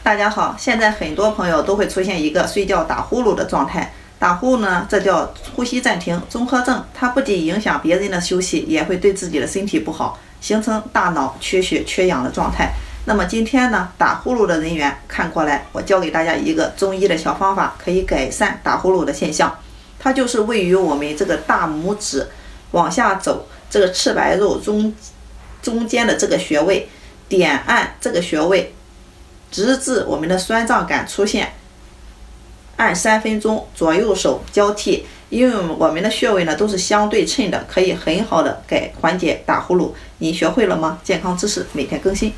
大家好，现在很多朋友都会出现一个睡觉打呼噜的状态。打呼呢，这叫呼吸暂停综合症，它不仅影响别人的休息，也会对自己的身体不好，形成大脑缺血缺氧的状态。那么今天呢，打呼噜的人员看过来，我教给大家一个中医的小方法，可以改善打呼噜的现象。它就是位于我们这个大拇指往下走，这个赤白肉中间的这个穴位，点按这个穴位，直至我们的酸胀感出现，按3分钟，左右手交替。因为我们的穴位呢都是相对称的，可以很好的缓解打呼噜。你学会了吗？健康知识每天更新。